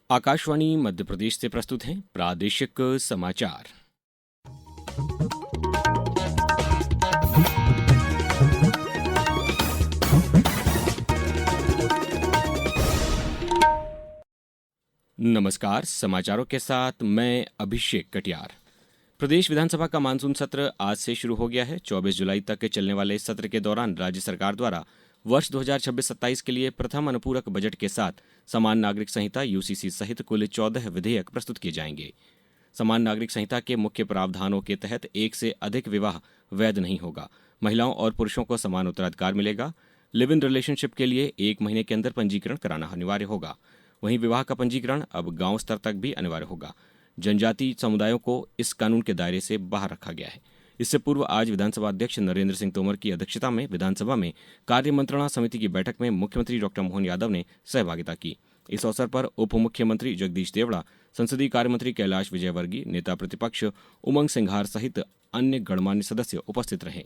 आकाशवाणी मध्य प्रदेश से प्रस्तुत हैं प्रादेशिक समाचार। नमस्कार, समाचारों के साथ मैं अभिषेक कटियार। प्रदेश विधानसभा का मानसून सत्र आज से शुरू हो गया है। 24 जुलाई तक चलने वाले इस सत्र के दौरान राज्य सरकार द्वारा वर्ष 2026-27 के लिए प्रथम अनुपूरक बजट के साथ समान नागरिक संहिता यूसीसी सहित कुल 14 विधेयक प्रस्तुत किए जाएंगे। समान नागरिक संहिता के मुख्य प्रावधानों के तहत एक से अधिक विवाह वैध नहीं होगा। महिलाओं और पुरुषों को समान उत्तराधिकार मिलेगा। लिव इन रिलेशनशिप के लिए 1 महीने के अंदर पंजीकरण कराना अनिवार्य होगा। वहीं विवाह का पंजीकरण अब गांव स्तर तक भी अनिवार्य होगा। जनजातीय समुदायों को इस कानून के दायरे से बाहर रखा गया है। इससे पूर्व आज विधानसभा अध्यक्ष नरेंद्र सिंह तोमर की अध्यक्षता में विधानसभा में कार्य मंत्रणा समिति की बैठक में मुख्यमंत्री डॉ मोहन यादव ने सहभागिता की। इस अवसर पर उप मुख्यमंत्री जगदीश देवड़ा, संसदीय कार्य मंत्री कैलाश विजयवर्गीय, नेता प्रतिपक्ष उमंग सिंघार सहित अन्य गणमान्य सदस्य उपस्थित रहे।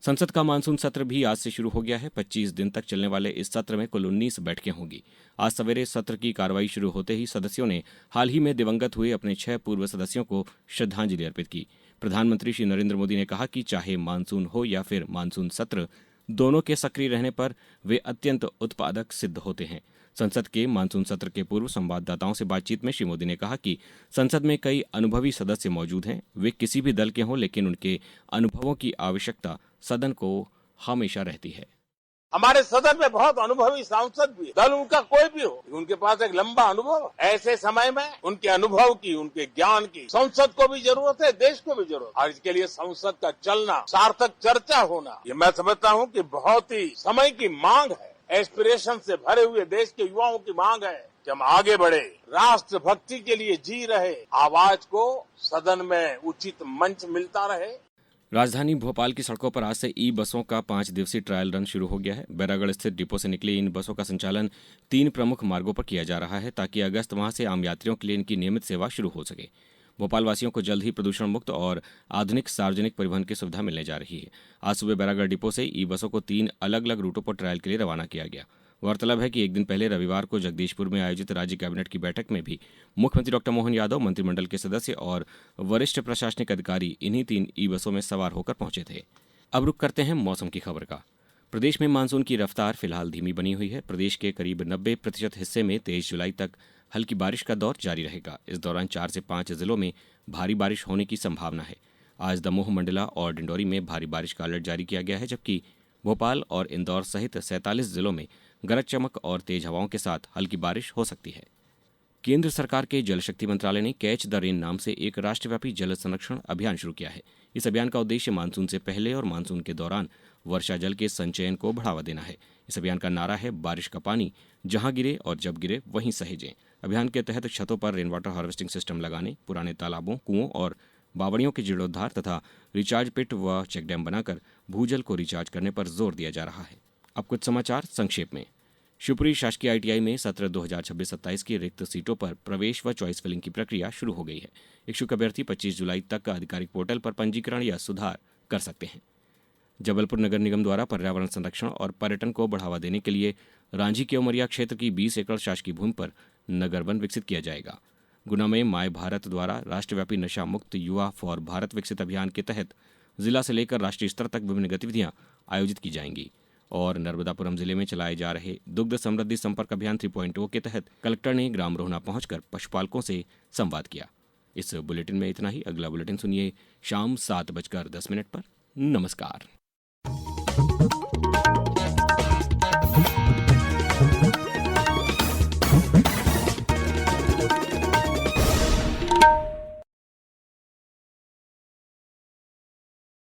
संसद का मानसून सत्र भी आज से शुरू हो गया है। 25 दिन तक चलने वाले इस सत्र में कुल 19 बैठकें होंगी। आज सवेरे सत्र की कार्रवाई शुरू होते ही सदस्यों ने हाल ही में दिवंगत हुए अपने 6 पूर्व सदस्यों को श्रद्धांजलि अर्पित की। प्रधानमंत्री श्री नरेंद्र मोदी ने कहा कि चाहे मानसून हो या फिर मानसून सत्र, दोनों के सक्रिय रहने पर वे अत्यंत उत्पादक सिद्ध होते हैं। संसद के मानसून सत्र के पूर्व संवाददाताओं से बातचीत में श्री मोदी ने कहा कि संसद में कई अनुभवी सदस्य मौजूद हैं। वे किसी भी दल के हों, लेकिन उनके अनुभवों की आवश्यकता सदन को हमेशा रहती है। हमारे सदन में बहुत अनुभवी सांसद भी, दल उनका कोई भी हो, उनके पास एक लंबा अनुभव। ऐसे समय में उनके अनुभव की, उनके ज्ञान की संसद को भी जरूरत है, देश को भी जरूरत है। और इसके लिए संसद का चलना, सार्थक चर्चा होना, ये मैं समझता हूँ कि बहुत ही समय की मांग है। एस्पिरेशन से भरे हुए देश के युवाओं की मांग है कि हम आगे बढ़े, राष्ट्रभक्ति के लिए जी रहे आवाज को सदन में उचित मंच मिलता रहे। राजधानी भोपाल की सड़कों पर आज से ई बसों का 5 दिवसीय ट्रायल रन शुरू हो गया है। बैरागढ़ स्थित डिपो से निकली इन बसों का संचालन 3 प्रमुख मार्गों पर किया जा रहा है, ताकि अगस्त माह से आम यात्रियों के लिए इनकी नियमित सेवा शुरू हो सके। भोपाल वासियों को जल्द ही प्रदूषण मुक्त और आधुनिक सार्वजनिक परिवहन की सुविधा मिलने जा रही है। आज सुबह बैरागढ़ डिपो से ई बसों को 3 अलग अलग रूटों पर ट्रायल के लिए रवाना किया गया। गौरतलब है कि एक दिन पहले रविवार को जगदीशपुर में आयोजित राज्य कैबिनेट की बैठक में भी मुख्यमंत्री डॉ मोहन यादव, मंत्रिमंडल के सदस्य और वरिष्ठ प्रशासनिक अधिकारी इन्हीं 3 ई बसों में सवार होकर पहुंचे थे। अब रुक करते हैं मौसम की खबर का। प्रदेश में मानसून की रफ्तार फिलहाल धीमी बनी हुई है। प्रदेश के करीब 90% हिस्से में 23 जुलाई तक हल्की बारिश का दौर जारी रहेगा। इस दौरान 4 से 5 जिलों में भारी बारिश होने की संभावना है। आज दमोह, मंडला और डिंडौरी में भारी बारिश का अलर्ट जारी किया गया है, जबकि भोपाल और इंदौर सहित 47 जिलों में गरज चमक और तेज हवाओं के साथ हल्की बारिश हो सकती है। केंद्र सरकार के जल शक्ति मंत्रालय ने कैच द रेन नाम से एक राष्ट्रव्यापी जल संरक्षण अभियान शुरू किया है। इस अभियान का उद्देश्य मानसून से पहले और मानसून के दौरान वर्षा जल के संचयन को बढ़ावा देना है। इस अभियान का नारा है, बारिश का पानी जहां गिरे और जब गिरे वहीं सहेजें। अभियान के तहत छतों पर रेन वाटर हार्वेस्टिंग सिस्टम लगाने, पुराने तालाबों, कुओं और बावड़ियों के जीर्णोद्धार तथा रिचार्ज पिट व चेक डैम बनाकर भूजल को रिचार्ज करने पर जोर दिया जा रहा है। अब कुछ समाचार संक्षेप में। शिवपुरी शासकीय आईटीआई में सत्र 2026-27 की रिक्त सीटों पर प्रवेश व चॉइस फिलिंग की प्रक्रिया शुरू हो गई है। इच्छुक अभ्यर्थी 25 जुलाई तक आधिकारिक पोर्टल पर पंजीकरण या सुधार कर सकते हैं। जबलपुर नगर निगम द्वारा पर्यावरण संरक्षण और पर्यटन को बढ़ावा देने के लिए रांझी के उमरिया क्षेत्र की 20 एकड़ शासकीय भूमि पर नगर वन विकसित किया जाएगा। गुना में माय भारत द्वारा राष्ट्रव्यापी नशा मुक्त युवा फॉर भारत विकसित अभियान के तहत जिला से लेकर राष्ट्रीय स्तर तक विभिन्न गतिविधियां आयोजित की जाएंगी। और नर्मदापुरम जिले में चलाए जा रहे दुग्ध समृद्धि संपर्क अभियान 3.0 के तहत कलेक्टर ने ग्राम रोहना पहुंचकर पशुपालकों से संवाद किया। इस बुलेटिन में इतना ही। अगला बुलेटिन सुनिए शाम 7:10 पर। नमस्कार।